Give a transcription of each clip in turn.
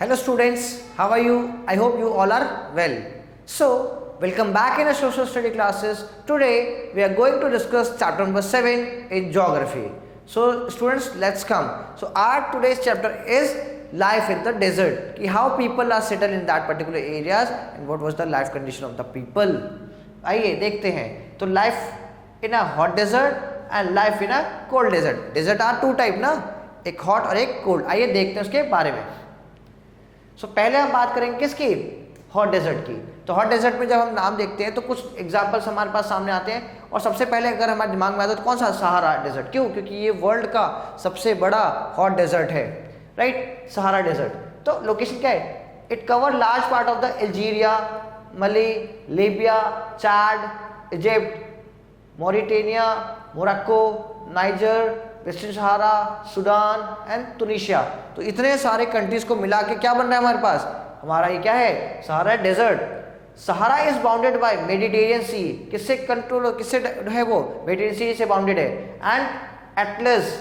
Hello students, how are you? I hope you all are well. So, welcome back in our social study classes. Today we are going to discuss chapter number 7 in geography. So students, let's come. So our today's chapter is life in the desert. कि how people are settled in that particular areas and what was the life condition of the people. आइए देखते हैं. तो life in a hot desert and life in a cold desert. Desert are two type ना, एक hot और एक cold. आइए देखते हैं उसके बारे में. पहले हम बात करेंगे किसकी, हॉट डेजर्ट की. तो हॉट डेजर्ट में जब हम नाम देखते हैं तो कुछ एग्जांपल्स हमारे पास सामने आते हैं और सबसे पहले अगर हमारे दिमाग में आता है तो कौन सा, सहारा डेजर्ट. क्यों? क्योंकि ये वर्ल्ड का सबसे बड़ा हॉट डेजर्ट है, राइट, सहारा डेजर्ट. तो लोकेशन क्या है? It cover large part of the Algeria, Mali, Libya, Chad, Egypt, Mauritania, Morocco, Niger, western Sahara, Sudan and Tunisia. तो इतने सारे कंट्रीज को मिला के क्या बन रहा है हमारे पास? हमारा ये क्या है? Sahara desert. Sahara is bounded by Mediterranean sea. किससे कंट्रोल, किससे है वो? मेडिटेरियन सी से बाउंडेड है. And Atlas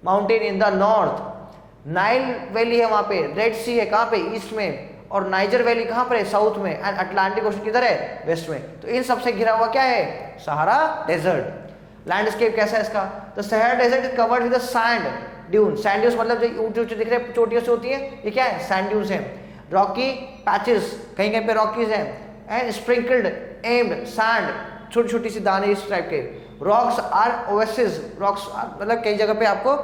mountain in the north. Nile valley है वहां पे. रेड सी है कहाँ पे? ईस्ट में. और नाइजर वैली कहाँ पर है? साउथ में. एंड अटलांटिक ओशन किधर है? वेस्ट में. तो इन सबसे घिरा हुआ क्या है? Sahara desert. लैंडस्केप कैसा है इसका? The Sahara desert is covered with sand dune. Sand dunes मतलब जो ऊंचे ऊंचे दिख रहे हैं चोटियों से होती है, ये क्या है? सैंड ड्यून्स हैं. रॉकी पैचेस, कहीं कहीं पे रॉकीज हैं. एंड स्प्रिंकल्ड एम्ड सैंड, छोटी छोटी सी दाने इस टाइप के. Rocks are oasis. रॉक्स मतलब कई जगह पे आपको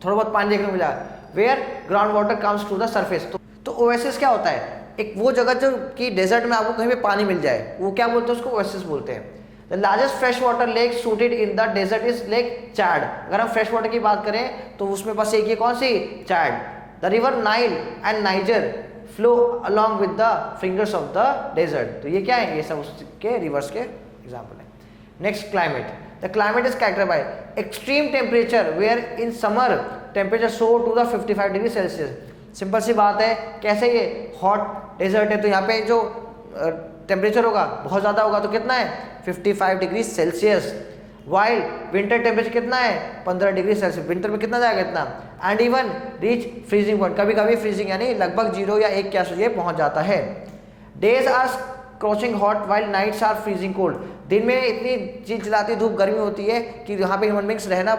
थोड़ा बहुत पानी देखने को मिला. Where ground water comes to the surface. तो ओएसिस क्या होता है? एक वो जगह जो कि डेजर्ट में आपको कहीं पे पानी मिल जाए, वो क्या बोलते हैं? उसको ओएसिस बोलते हैं. The largest freshwater lake suited in the desert is Lake Chad. अगर हम फ्रेश वाटर की बात करें तो उसमें बस एक ही, कौन सी? Chad. The river Nile and Niger flow along with the fingers of the desert. तो ये क्या है? ये सब उसके रिवर्स के एग्जाम्पल है. Next, climate. The climate is characterized by extreme temperature where in summer temperature soar to the 55 degree Celsius. Simple सी बात है. कैसे? ये हॉट डेजर्ट है तो यहाँ पे जो टेम्परेचर होगा बहुत ज़्यादा होगा. तो कितना है? 55 degree Celsius. While winter temperature कितना है? 15 डिग्री सेल्सियस. विंटर में कितना जाएगा? इतना. And even reach freezing point. कभी कभी फ्रीजिंग यानी लगभग 0 या 1 के आसपास ये पहुंच जाता है. Days are scorching hot while nights are freezing cold. दिन में इतनी चिलचिलाती धूप गर्मी होती है कि यहाँ पे ह्यूमन बींग्स रहना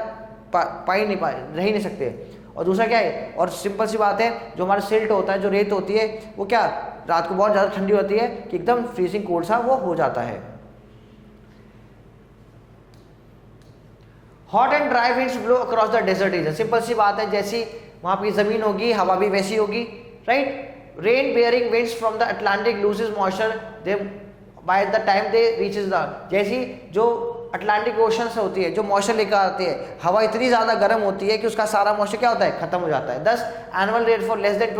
रह ही नहीं सकते. और दूसरा क्या है? और सिंपल सी बात है, जो हमारा सिल्ट होता है, जो रेत होती है, वो क्या रात को बहुत ज़्यादा ठंडी होती है कि एकदम फ्रीजिंग कोल्ड सा वो हो जाता है. Hot and dry winds blow across the desert region. Simple सी बात है, जैसी वहाँ की ज़मीन होगी हवा भी वैसी होगी, right. Rain bearing winds from the Atlantic loses moisture they by the time they reaches the. जैसी जो अटलांटिक ओशन से होती है, जो मॉइस्चर लेकर आती है, हवा इतनी ज़्यादा गर्म होती है कि उसका सारा मॉइस्चर क्या होता है? खत्म हो जाता है. 10 annual rainfall less than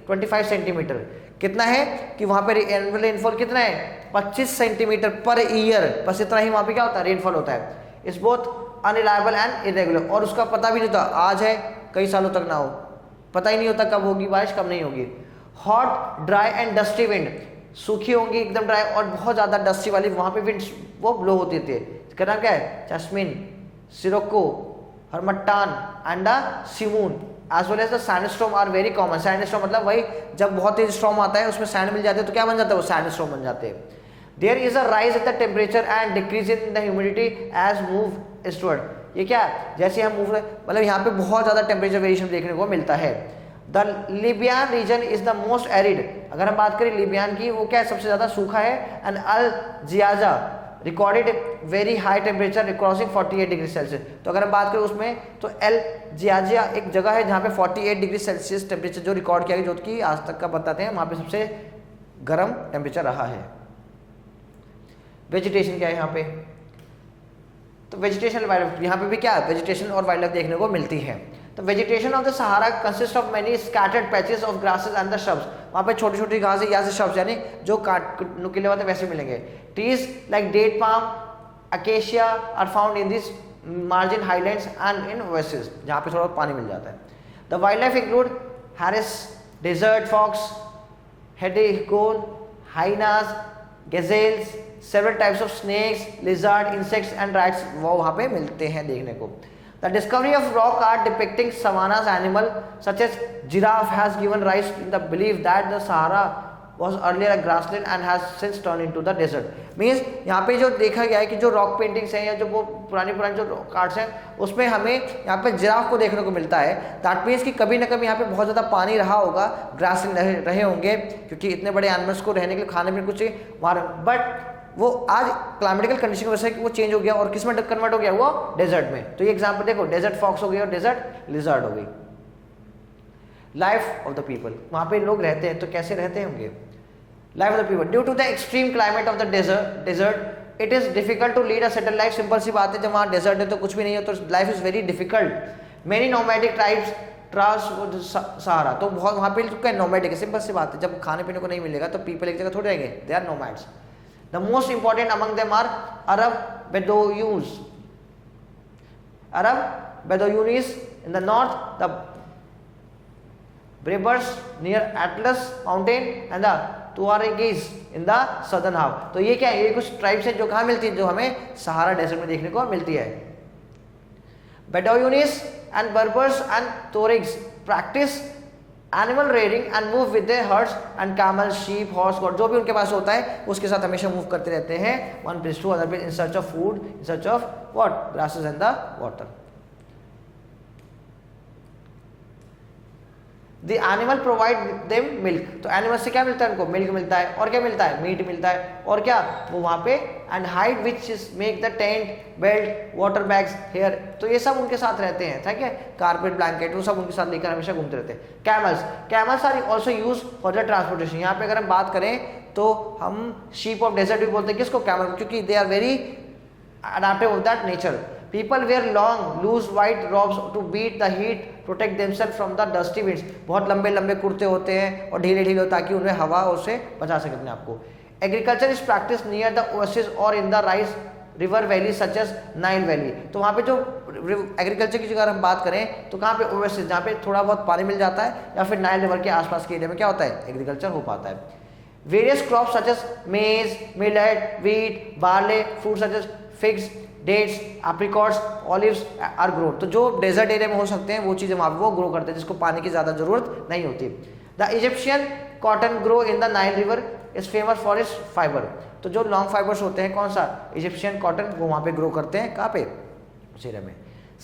25 centimetre. कितना है कि वहाँ पर एनुअल रेनफॉल कितना है? 25 सेंटीमीटर पर ईयर. बस इतना ही वहाँ पे क्या होता है? रेनफॉल होता है. It's both unreliable and irregular. और उसका पता भी नहीं होता, आज है कई सालों तक ना हो, पता ही नहीं होता कब होगी बारिश कब नहीं होगी. Hot dry and dusty wind. सूखी होंगी एकदम ड्राई और बहुत ज़्यादा डस्टी वाली वहाँ पे विंड वो ब्लो होती थी. इसका नाम क्या है? Jasmine, sirocco, harmattan and simoom. As well as the sandstorm are very common. Sandstorm मतलब वही जब बहुत तेज स्टॉर्म आता है उसमें सैंड मिल जाते हैं तो क्या बन जाता है? वो सैंडस्टॉर्म बन जाते हैं. There is a rise in the temperature and decrease in the humidity as move eastward. ये क्या? जैसे हम मूव, मतलब यहाँ पे बहुत ज़्यादा टेम्परेचर वेरिएशन देखने को मिलता है. The Libyan region is the most arid. अगर हम बात करें लिबियान की, वो क्या है? सबसे ज़्यादा सूखा है. And Al Aziziya recorded very high temperature crossing 48 degree Celsius. तो अगर हम बात करें उसमें तो एल जियाजिया एक जगह है जहाँ पे 48 डिग्री सेल्सियस टेम्परेचर जो रिकॉर्ड किया गया, जो कि आज तक का बताते हैं वहाँ पे सबसे गर्म टेम्परेचर रहा है. वेजिटेशन क्या है यहाँ पे? तो वेजिटेशन वाइल्ड लाइफ, यहाँ पे भी क्या वेजिटेशन और वाइल्ड लाइफ देखने को मिलती है. तो vegetation of the Sahara consist of many scattered patches of grasses and the shrubs. वहाँ पे छोटी छोटी घासें या से श्रब्स यानी जो काट नुकीले होते हैं वैसे मिलेंगे. Trees like date palm, acacia are found in this margin highlands and in oasis, जहाँ पे थोड़ा पानी मिल जाता है. The wild life include hares desert fox, हेडेकोन, hyenas, gazelles, several types of snakes, lizard, insects and rats वो वहाँ पे मिलते हैं देखने को. The discovery of rock art depicting savannas animal such as giraffe has given rise to the belief that the Sahara was earlier a grassland and has since turned into the desert. Means यहाँ पे जो देखा गया है कि जो rock paintings हैं या जो वो पुरानी जो रॉक आर्ट्स हैं उसमें हमें यहाँ पे जिराफ को देखने को मिलता है. दैट मीन्स कि कभी ना कभी यहाँ पे बहुत ज़्यादा पानी रहा होगा, ग्रासलैंड रहे होंगे, क्योंकि इतने बड़े एनिमल्स को रहने के लिए खाने पीने कुछ वहाँ, बट वो आज क्लाइमेटिकल कंडीशन की वजह से वो चेंज हो गया और किस में कन्वर्ट हो गया, वो डेजर्ट में. तो ये एग्जांपल देखो, डेजर्ट फॉक्स हो गई और डेजर्ट लिजर्ड हो गई. लाइफ ऑफ द पीपल, वहाँ पे लोग रहते हैं तो कैसे रहते होंगे. Life of the people, due to the extreme climate of the desert it is difficult to lead a settle life. Simple सी बात है, जब वहाँ डेजर्ट है तो कुछ भी नहीं है तो life is very difficult. Many nomadic tribes trans Sahara, तो बहुत वहाँ पे क्या नोमैडिक है. सिंपल सी बात है, जब खाने पीने को नहीं मिलेगा तो पीपल एक जगह थोड़े रहेंगे, they are nomads. The most important among them are Arab Bedouins. Arab Bedouins in the north, the Berbers near Atlas Mountain and the Tuaregs in the southern half. तो ये क्या है, ये कुछ ट्राइब्स हैं जो कहाँ मिलती है, जो हमें सहारा डेजर्ट में देखने को मिलती है. Bedouins and Berbers and Tuaregs practice animal rearing and move with their hertz and camel, sheep, horse, God, जो भी उनके पास होता है उसके साथ हमेशा मूव करते रहते हैं one place to other place in search of food, in search of what, grasses and the water. The animal provide them milk, तो एनिमल से क्या मिलता है उनको, मिल्क मिलता है, और क्या मिलता है, मीट मिलता है, और क्या वो वहाँ पे and hide which is make the tent, belt, water bags hair, तो ये सब उनके साथ रहते हैं. ठीक है, कारपेट, ब्लैंकेट, वो सब उनके साथ लेकर हमेशा घूमते रहते हैं. Camels, camels are also use for the transportation. यहाँ पे अगर हम बात करें तो हम शीप ऑफ डेजर्ट भी बोलते हैं किसको, कैमल, क्योंकि they are very adaptive of that nature. People wear long, loose white robes to beat the heat, protect themselves from the dusty winds. बहुत लंबे लंबे कुर्ते होते हैं और ढीले ढीले, ताकि उन्हें हवा से बचा सके अपने आप को. Agriculture is practice near the oasis और in the rice river valley such as Nile valley. तो वहाँ पे जो एग्रीकल्चर की अगर हम बात करें तो कहाँ पे ओएसिस, जहाँ पे थोड़ा बहुत पानी मिल जाता है, या फिर नाइल रिवर के आसपास के एरिया में क्या होता है, एग्रीकल्चर हो पाता है. Various crops such as maize, millet, wheat, barley, fruit such as figs, dates, apricots, olives are grow. तो जो डेजर्ट एरिया में हो सकते हैं वो चीज़ें वहाँ वो ग्रो करते हैं जिसको पानी की ज़्यादा जरूरत नहीं होती. The Egyptian cotton grow in the Nile river is famous for its fibre. तो जो लॉन्ग फाइबर्स होते हैं, कौन सा, इजिप्शियन कॉटन, वो वहाँ पे ग्रो करते हैं. कहाँ पे, उस एरिया में.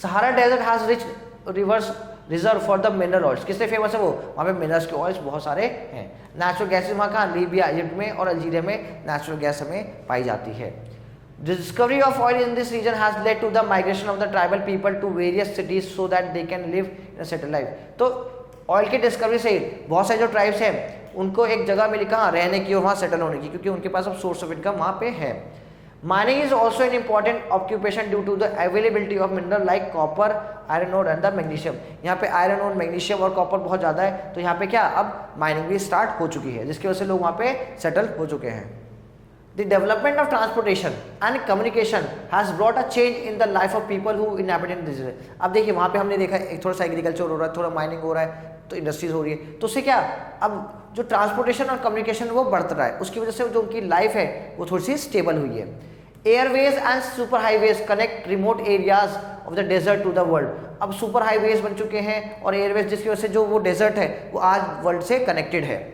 Sahara desert has rich reserves reserve for the mineral oils. किससे फेमस है वो, वहाँ पे मिनरल्स के ऑयल्स बहुत सारे हैं. नेचुरल गैसेज वहाँ कहाँ, लीबिया, इजिप्ट में और अल्जीरिया में नेचुरल गैस हमें पाई जाती है. The discovery of oil in this region has led to the migration of the tribal people to various cities so that they can live in a settled life. तो oil की discovery से बहुत सारे जो tribes हैं उनको एक जगह मिली कहाँ, रहने की और वहाँ सेटल होने की, क्योंकि उनके पास अब सोर्स ऑफ इनकम वहाँ पे है. Mining is also an important occupation due to the availability of mineral like copper, iron ore and the magnesium. यहाँ पे आयरन और मैग्नीशियम और कॉपर बहुत ज़्यादा है, तो यहाँ पे क्या अब माइनिंग भी स्टार्ट हो चुकी है, जिसकी वजह से लोग वहाँ पे सेटल हो चुके हैं. The development of transportation and communication has brought a change in the life of people who inhabit this area. अब देखिए वहाँ पे हमने देखा एक थोड़ा सा एग्रीकल्चर हो रहा है, थोड़ा माइनिंग हो रहा है, तो इंडस्ट्रीज हो रही है, तो उससे क्या अब जो ट्रांसपोर्टेशन और कम्युनिकेशन वो बढ़ रहा है, उसकी वजह से जो उनकी लाइफ है वो थोड़ी सी स्टेबल हुई है. Airways and super highways connect remote areas of the desert to the world. अब सुपर हाईवेज बन चुके हैं और एयरवेज, जिसकी वजह से जो वो डेजर्ट है वो आज वर्ल्ड से कनेक्टेड है.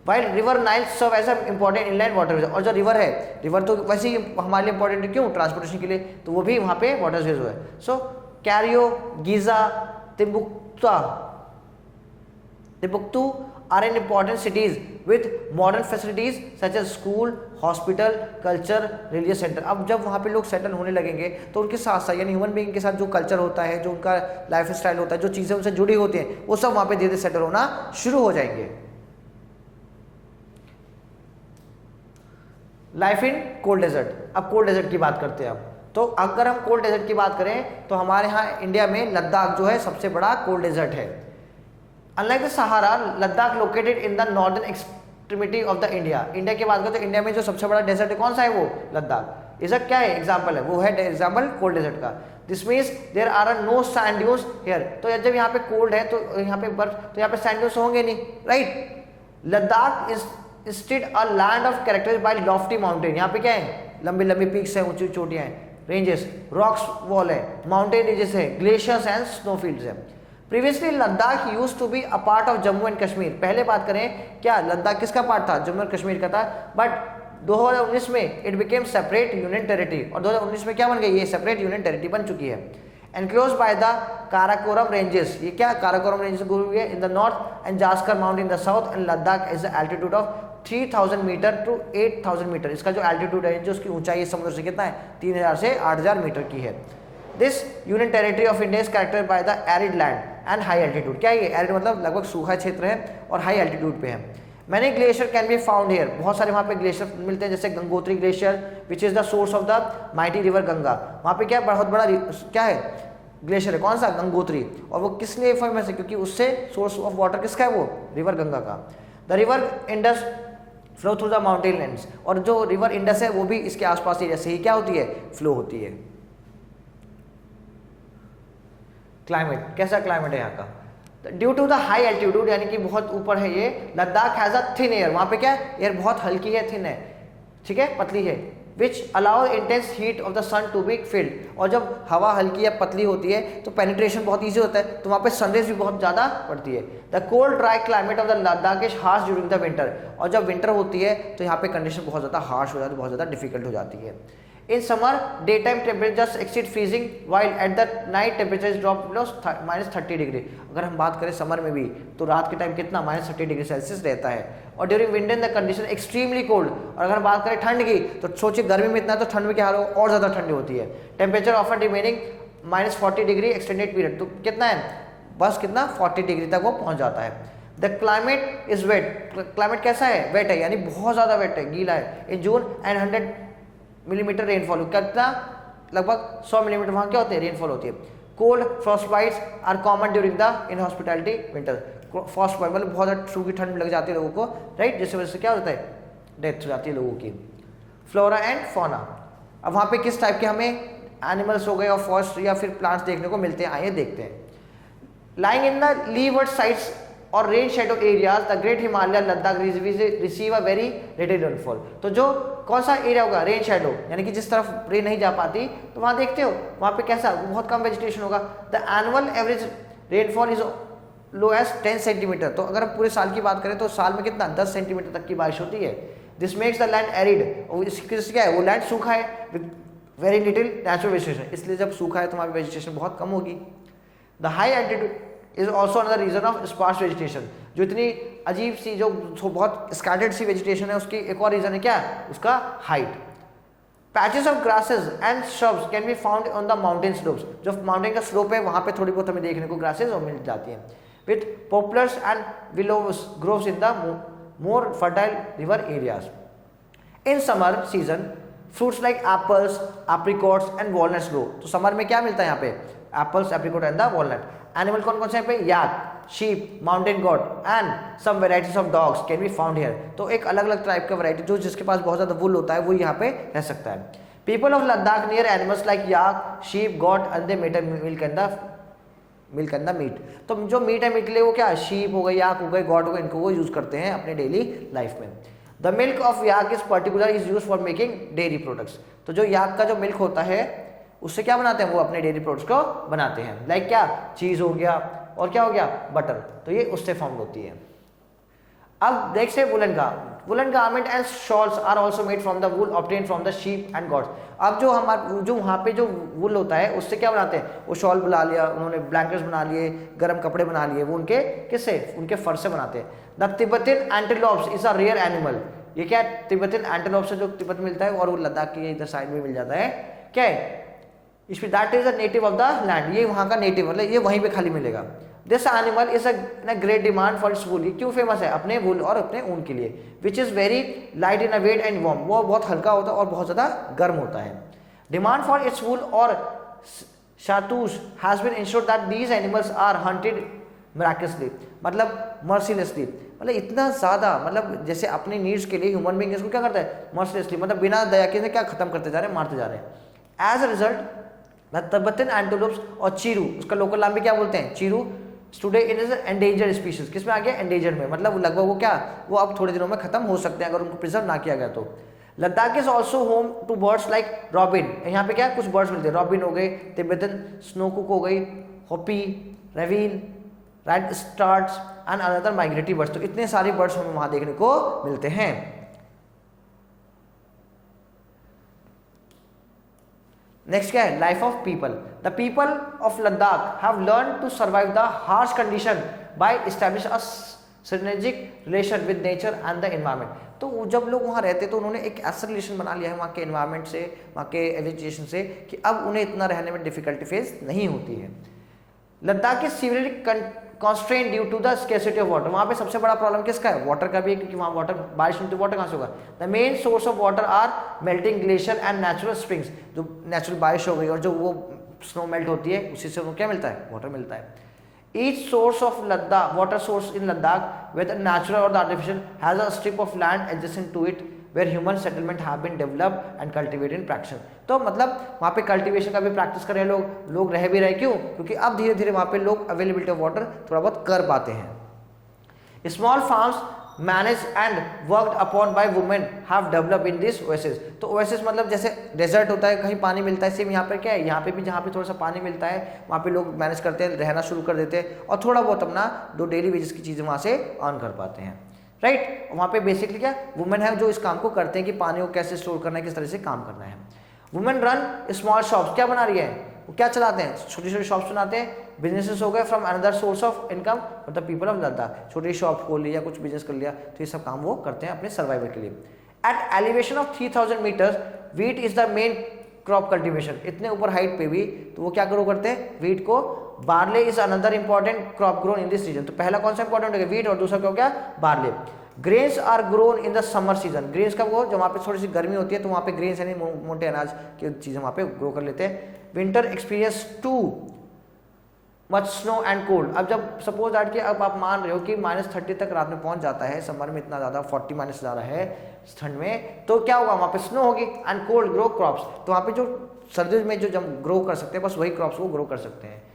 While river Nile serve as important inland waterways. और जो रिवर है, रिवर तो वैसे ही हमारे लिए इंपॉर्टेंट है, क्यों, ट्रांसपोर्टेशन के लिए, तो वो भी वहाँ पे वाटरवेज है. So Cairo, Giza, Timbuktu are in important cities with modern facilities such as school, hospital, culture, religious center. अब जब वहाँ पे लोग सेटल होने लगेंगे तो उनके साथ साथ यानी ह्यूमन बीइंग के साथ जो कल्चर होता है, जो उनका लाइफ स्टाइल होता है, जो चीज़ें उनसे जुड़ी होती हैं, वो सब वहाँ पे धीरे धीरे सेटल होना शुरू हो जाएंगे. Life in cold desert. अब कोल्ड डेजर्ट की बात करते हैं. अब तो अगर हम कोल्ड डेजर्ट की बात करें तो हमारे यहाँ इंडिया में लद्दाख जो है सबसे बड़ा कोल्ड डेजर्ट है. Unlike the Sahara, Ladakh located in the northern extremity of the India. India की बात करें तो इंडिया में जो सबसे बड़ा डेजर्ट है कौन सा है, वो लद्दाख. इसका क्या है एग्जाम्पल है, वो है एग्जाम्पल कोल्ड डेजर्ट का. This means there are no sand dunes here. तो जब यहाँ पे कोल्ड है तो यहाँ पे बर्फ, तो यहाँ पे सैंड ड्यून्स होंगे नहीं, right. Ladakh is instead a land of characterized by lofty mountain. यहाँ पे क्या है, लंबी लंबी पीक्स हैं, ऊंची चोटियाँ हैं. रेंजेस, रॉक्स वॉल है, माउंटेन रेंजेस है, ग्लेशियर्स एंड स्नोफील्ड्स है। Previously Ladakh used to be a part of Jammu and Kashmir. पहले बात करें क्या लद्दाख किसका पार्ट था? जम्मू एंड कश्मीर का था। बट 2019 में it became separate union territory, और 2019 में क्या बन गई? ये सेपरेट यूनियन टेरिटरी बन चुकी है। Enclose by the Karakoram ranges, ये क्या काराकोरम रेंजेस गुरु हुई है in the north and Zanskar mountain in the south and Ladakh is the altitude of 3000 meter to 8000 meter. इसका जो एल्टीट्यूड है, जो उसकी ऊंचाई समुद्र से कितना है? 3000 से 8000 मीटर की है। This union territory of India is characterized by the arid land and high altitude. क्या ये एरिड मतलब लगभग सूखा क्षेत्र है और हाई एल्टीट्यूड पे है। Many glacier can be found here, बहुत सारे वहाँ पे ग्लेशियर मिलते हैं, जैसे Gangotri glacier which is the source of the mighty river Ganga. वहाँ पे क्या बहुत बड़ा क्या है? ग्लेशियर है। कौन सा? गंगोत्री। और वो किस लिए फेमस है? क्योंकि उससे सोर्स ऑफ वाटर किसका है? वो रिवर गंगा का। The river Indus flow through the mountain lands, और जो रिवर इंडस है वो भी इसके आसपास एरिया से ही क्या होती है? फ्लो होती है। क्लाइमेट, कैसा क्लाइमेट है यहाँ का? Due to the high altitude, यानी कि बहुत ऊपर है ये, Ladakh has a thin air. वहाँ पे क्या? एयर बहुत हल्की है, थिन है, ठीक है, पतली है। Which allow intense heat of the sun to be field, और जब हवा हल्की या पतली होती है तो पेनिट्रेशन बहुत ईजी होता है, तो वहाँ पे सनरेज भी बहुत ज़्यादा पड़ती है। The cold dry climate of the Ladakh is harsh during the winter, और जब विंटर होती है तो यहाँ पे कंडीशन बहुत ज़्यादा हार्श हो जाती है, बहुत ज़्यादा डिफिकल्ट हो जाती है। In summer, daytime temperatures exceed freezing, while at the night temperature is drop below -30 degree. अगर हम बात करें समर में भी तो रात के टाइम कितना? -30 डिग्री सेल्सियस रहता है। और during winter the condition extremely cold, और अगर बात करें ठंड की तो सोचिए गर्मी में इतना है तो ठंड में क्या हाल हो? और ज़्यादा ठंडी होती है। Temperature offer remaining -40 degree extended period, तो कितना है? बस कितना? 40 डिग्री तक वो पहुँच जाता है। The climate is wet, climate कैसा है? वेट है, यानी बहुत ज़्यादा वेट है, गीला है। इन जून एंड 100 मिलीमीटर रेनफॉल, कितना? लगभग 100 मिलीमीटर वहाँ क्या होते हैं? रेनफॉल होती है। Cold frost bites are common during the inhospitality winter. Frost bite मतलब बहुत सूखी ठंड लग जाती है लोगों को, राइट, जिसकी वजह से क्या होता है? डेथ हो जाती है लोगों की। फ्लोरा एंड फौना, अब वहाँ पे किस टाइप के हमें एनिमल्स हो गए और फॉरेस्ट या फिर प्लांट्स देखने को मिलते हैं, आइए देखते हैं। Lying in the leeward sides और rain shadow areas the great Himalaya Ladakh receive a very little rainfall. तो जो कौन सा एरिया होगा? रेन शेडो, यानी कि जिस तरफ रेन नहीं जा पाती, तो वहाँ देखते हो वहाँ पे कैसा? बहुत कम वेजिटेशन होगा। The annual average rainfall is low as 10 centimeter. तो अगर हम पूरे साल की बात करें तो साल में कितना? 10 सेंटीमीटर तक की बारिश होती है। This makes the land arid, इसकी क्या है? वो लैंड सूखा है with very little natural vegetation, इसलिए जब सूखा है तो वहाँ पे वेजिटेशन बहुत कम होगी। The high altitude is also another reason of sparse vegetation, जो इतनी अजीब सी जो बहुत स्कैटर्ड सी वेजिटेशन है उसकी एक और रीजन है क्या? उसका height. Patches of grasses and shrubs can be found on the mountain slopes, जो माउंटेन का स्लोप है वहाँ पे थोड़ी बहुत हमें देखने को ग्रासेस और मिल जाती हैं। With poplars and willows groves in the more fertile river areas. In summer season fruits like apples, apricots and walnuts grow. तो समर में क्या मिलता है यहाँ पे? Apples, apricot and the walnut. Animal कौन कौन से यहाँ पे? Yak, sheep, mountain goat and some varieties of dogs can be found here. तो एक अलग अलग टाइप का वैरायटी जो जिसके पास बहुत ज़्यादा वुल होता है वो यहाँ पे रह सकता है। People of Ladakh rear animals like yak, sheep, goat and they milk and the meat. तो जो मीट है, मीट के लिए वो क्या? शीप हो गई, याक हो गए, गॉट हो गए, इनको वो यूज़ करते हैं अपने डेली लाइफ में। The milk of yak is particular is use for making dairy products. तो जो याक का जो मिल्क होता है उससे क्या बनाते हैं? वो अपने डेयरी प्रोडक्ट्स को बनाते हैं, लाइक क्या? चीज़ हो गया और क्या हो गया? बटर। तो ये उससे फॉर्म होती है। अब देखते हैं वुलन का। Woolen garment and shawls are also made from the wool obtain from the sheep and goats. अब जो हमारे जो वहाँ पे जो वुल होता है उससे क्या बनाते हैं? वो शॉल बना लिया उन्होंने, ब्लैंकेट्स बना लिए, गर्म कपड़े बना लिए, वो उनके किससे? उनके फर से बनाते हैं। The Tibetan antelopes is a rare animal. ये क्या है? तिब्बतियन एंटीलोप्स जो तिब्बत में मिलता है और वो लद्दाख के इधर साइड में मिल जाता है। क्या है? इसमें that is a native of the land, ये वहाँ का नेटिव, मतलब ये वहीं पे खाली मिलेगा। This animal is a great demand for its wool. ये क्यों फेमस है? अपने वूल और अपने ऊन के लिए। Which is very light in a weight and warm, वो बहुत हल्का होता है और बहुत ज़्यादा गर्म होता है। डिमांड फॉर इट्स वूल और shahtoosh has been insured that these animals are hunted miraculously, मतलब मर्सीलेसली, मतलब इतना ज़्यादा, मतलब जैसे अपने नीड्स के लिए ह्यूमन बीइंग इसको क्या करता है? मर्सीलेसली, मतलब बिना दया के क्या खत्म करते जा रहे हैं, मारते जा रहे हैं। As a result Tibetan antelopes और चीरू, उसका लोकल नाम भी क्या बोलते हैं? चीरू। Today it is endangered species, किस में आ गया? एंडेंजर्ड में, मतलब लगभग वो क्या? वो अब थोड़े दिनों में खत्म हो सकते हैं अगर उनको प्रिजर्व ना किया गया तो। Ladakh is also home to birds like robin, यहाँ पे क्या कुछ बर्ड्स मिलते हैं, रॉबिन हो गए, तिब्बतन स्नोकुक हो गई, hoopoe, raven, redstarts and another migratory birds. तो इतने सारे बर्ड्स हमें वहां देखने को मिलते हैं। नेक्स्ट क्या है, life of people. The people of Ladakh have learn to survive the harsh condition by establish a synergic relation with nature and the environment. तो जब लोग वहाँ रहते तो उन्होंने एक ऐसा रिलेशन बना लिया है वहाँ के एनवायरनमेंट से, वहाँ के वेजिटेशन से, कि अब उन्हें इतना रहने में डिफिकल्टी फेस नहीं होती है। Ladakh is severely constraint due to the scarcity of water. वहाँ पे सबसे बड़ा प्रॉब्लम किसका है, वाटर का भी है, क्योंकि वहाँ वाटर, बारिश नहीं तो वाटर कहाँ से होगा। The main source of water are melting glacier and natural springs. जो नेचुरल बारिश हो गई और जो वो स्नो मेल्ट होती है उसी से उनको क्या मिलता है, वाटर मिलता है। Each source of Ladakh, water source in Ladakh, whether natural or the artificial, has a strip of land adjacent to it where human settlement have been developed and cultivated in practice. तो मतलब वहाँ पे cultivation का भी practice कर रहे हैं लोग रह भी रहे, क्यों, क्योंकि अब धीरे धीरे वहाँ पे लोग अवेलेबिलिटी ऑफ वाटर थोड़ा बहुत कर पाते हैं। Small farms manage and worked upon by women have develop in this oasis. तो ओएसिस मतलब जैसे डेजर्ट होता है, कहीं पानी मिलता है, सेम यहाँ पर क्या है, यहाँ पे भी जहाँ पे थोड़ा सा पानी मिलता है वहाँ पे लोग मैनेज करते हैं, रहना शुरू कर देते हैं और थोड़ा बहुत अपना जो डेली वेजेस की चीज़ें वहाँ से अर्न कर पाते हैं, राइट। वहाँ पे बेसिकली क्या वुमेन है जो इस काम को करते हैं कि पानी को कैसे स्टोर करना है, किस तरह से काम करना है। वुमेन रन स्मॉल शॉप्स, क्या बना रही है, वो क्या चलाते हैं, छोटी छोटी शॉप्स बनाते हैं, बिजनेसेस हो गए from another source of income for the people of Ladakh. छोटी शॉप खोल लिया, कुछ बिजनेस कर लिया, तो ये सब काम वो करते हैं अपने सर्वाइवल के लिए। At elevation of 3000 metres wheat is the main crop cultivation. इतने ऊपर हाइट पे भी तो वो क्या ग्रो करते हैं, वीट को। Barley is another important crop grown in this region. तो पहला कौन सा इंपॉर्टेंट हो गया, वीट, और दूसरा क्या हो गया, barley. Grains are grown in the summer season. Grains कब हो, जब वहाँ पे थोड़ी सी गर्मी होती है तो वहाँ पे ग्रेन्स यानी मोटे अनाज की चीज़ें वहाँ पे ग्रो कर लेते हैं। Winter experience too much snow and cold. अब जब सपोज दैट कि अब आप मान रहे हो कि -30 तक रात में पहुंच जाता है, समर में इतना ज़्यादा 40 माइनस ज़्यादा है ठंड में, तो क्या होगा वहाँ पे स्नो होगी एंड कोल्ड ग्रो क्रॉप्स। तो वहाँ पे जो सर्दियों में जो जब ग्रो कर सकते हैं बस वही क्रॉप्स को ग्रो कर सकते हैं।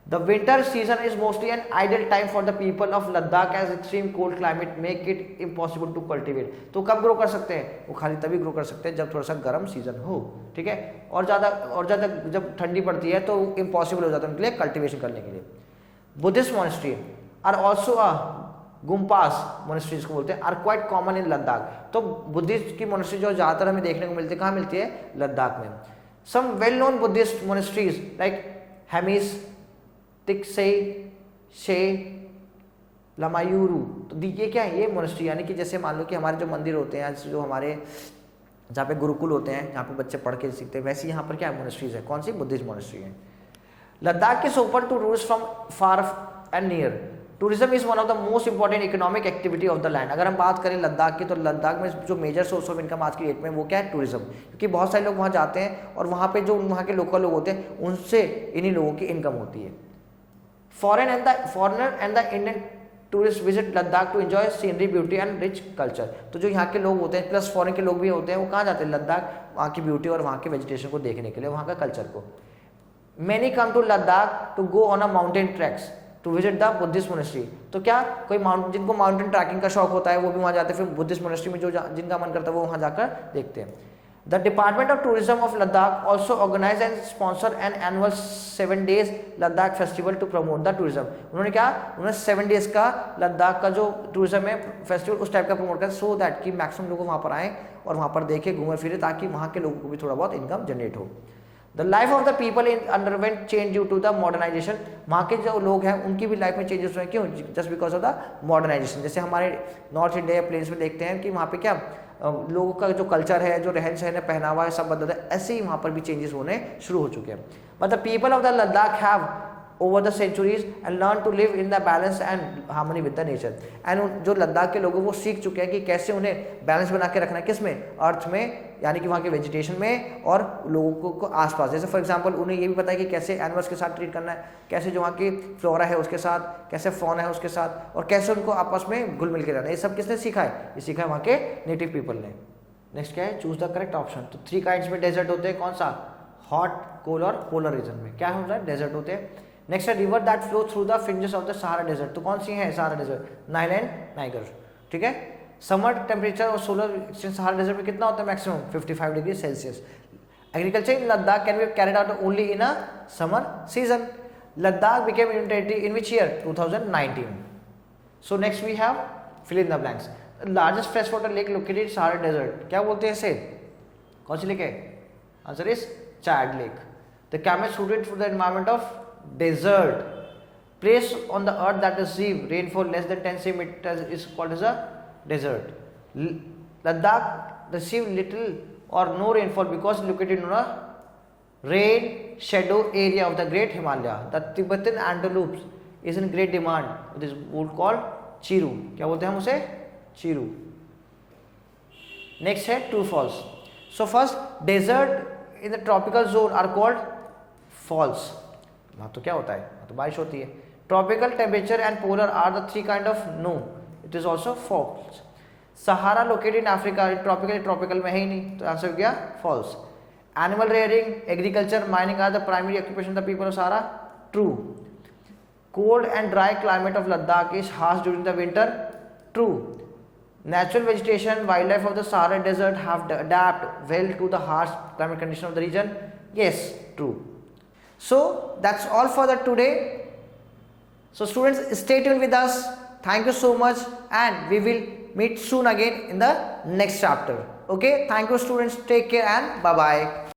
The winter season is mostly an ideal time for the people of Ladakh as extreme cold climate make it impossible to cultivate. तो कब ग्रो कर सकते हैं, वो खाली तभी ग्रो कर सकते हैं जब थोड़ा सा गर्म सीजन हो, ठीक है। और ज़्यादा जब ठंडी पड़ती है तो इम्पॉसिबल हो जाता है उनके लिए कल्टीवेशन करने के लिए। Buddhist monastery are also a gompas monasteries को बोलते हैं, are quite common in Ladakh. तो बुद्धिस्ट की मोनेस्ट्री जो ज़्यादातर हमें देखने को मिलती है, कहाँ मिलती है, लद्दाख में। Some well known Buddhist monasteries like Hemis, Thiksey, Shey, Lamayuru. तो ये क्या है, ये मोनेस्ट्री, यानी कि जैसे मान लो कि हमारे जो मंदिर होते हैं, जो हमारे जहाँ पे गुरुकुल होते हैं, जहाँ पे बच्चे पढ़ के सीखते हैं, वैसे यहाँ पर क्या मोनेस्ट्रीज है, कौन सी, बुद्धिस्ट मोनेस्ट्री है। Ladakh is open to tourist from far and near. Tourism is one of the most important economic activity of the land. अगर हम बात करें लद्दाख की, तो लद्दाख में जो मेजर सोर्स ऑफ इनकम आज की डेट में वो क्या है, टूरिज्म। क्योंकि बहुत सारे लोग वहाँ जाते हैं और वहाँ पे जो वहाँ के लोकल लोग होते हैं उनसे इन्हीं लोगों की इनकम होती है। Foreigner and the Indian tourists visit Ladakh to enjoy scenery, beauty and rich culture. तो जो यहाँ के लोग होते हैं प्लस फॉरेन के लोग भी होते हैं, वो कहाँ जाते हैं, लद्दाख, वहाँ की ब्यूटी और वहाँ के वेजिटेशन को देखने के लिए, वहाँ का कल्चर को। Many come to Ladakh to go on a mountain treks to visit the Buddhist monastery. तो क्या कोई जिनको माउंटेन ट्रैकिंग का शौक होता है वो भी वहाँ जाते हैं, फिर बुद्धिस्ट मोनेस्ट्री में जो जिनका मन करता है वो वहाँ जाकर देखते हैं। The Department of Tourism of Ladakh also organize and sponsor an annual 7 days Ladakh festival to promote the tourism. उन्होंने क्या, उन्होंने 7 days का लद्दाख का जो टूरिज्म है फेस्टिवल उस टाइप का प्रमोट कर, सो दैट कि मैक्सिमम लोग वहाँ पर आएँ और वहाँ पर देखें, घूमे फिरे, ताकि वहाँ के लोगों को भी थोड़ा बहुत इनकम जनरेट हो। The life of the people in underwent change due to the modernisation. वहाँ के जो लोग हैं उनकी भी लाइफ में चेंजेस हुए, क्यों, just because of the modernisation. जैसे हमारे नॉर्थ इंडिया प्लेन्स में देखते हैं कि वहाँ पे क्या लोगों का जो कल्चर है, जो रहन सहन है, पहनावा है, सब बदल है, ऐसे ही वहाँ पर भी चेंजेस होने शुरू हो चुके हैं। But the people of the Ladakh have over the centuries and learn to live in the balance and harmony with the nature. And जो लद्दाख के लोगों वो सीख चुके हैं कि कैसे उन्हें बैलेंस बना के रखना है, किस में, अर्थ में, यानी कि वहाँ के वेजिटेशन में और लोगों को आसपास। जैसे फॉर एग्जांपल उन्हें ये भी पता है कि कैसे एनिमल्स के साथ ट्रीट करना है, कैसे जो वहाँ की फ्लोरा है उसके साथ, कैसे फॉना है उसके साथ, और कैसे उनको आपस में घुल मिल के रहना है। ये सब किसने सीखा है, ये सीखा है वहाँ के नेटिव पीपल ने। नेक्स्ट क्या है, चूज द करेक्ट ऑप्शन। तो 3 काइंड्स में डेजर्ट होते हैं, कौन सा, हॉट, कोल्ड और पोलर रीजन में क्या होता है, डेजर्ट होते हैं। नेक्स्ट है river that flow through the fringes of the Sahara desert. तो कौन सी है Sahara desert, Nile and Niger, ठीक है। समर टेम्परेचर और सोलर सहारा डेजर्ट में कितना होता है maximum 55 degree Celsius. Agriculture in Ladakh can be carried out only in a summer season. Ladakh became union territory in which year? 2019. So next we have fill in the blanks. The largest freshwater lake located in Sahara Desert. क्या बोलते हैं इसे? कौन सी lake है? Answer is Chad Lake. The climate suited for the environment of desert. Place on the earth that receive rainfall less than 10 centimeters is called as a desert. Ladakh receive little or no rainfall because located in a rain shadow area of the Great Himalaya. The Tibetan antelopes is in great demand. It is called Chiru. क्या बोलते हैं हम उसे? Chiru. Next है true false. So first, desert in the tropical zone are called false. वहाँ तो क्या होता है? वहाँ तो बारिश होती है. Tropical temperature and polar are the three kind of no. It is also false. Sahara located in Africa. Tropical में है ही नहीं, तो आंसर हो गया false. Animal rearing, agriculture, mining are the primary occupation of the people of Sahara. True. Cold and dry climate of Ladakh is harsh during the winter. True. Natural vegetation, wildlife of the Sahara Desert have adapted well to the harsh climate condition of the region. Yes, true. So that's all for the today. So students, stay tuned with us. Thank you so much, and we will meet soon again in the next chapter. Okay, thank you students. Take care and bye bye.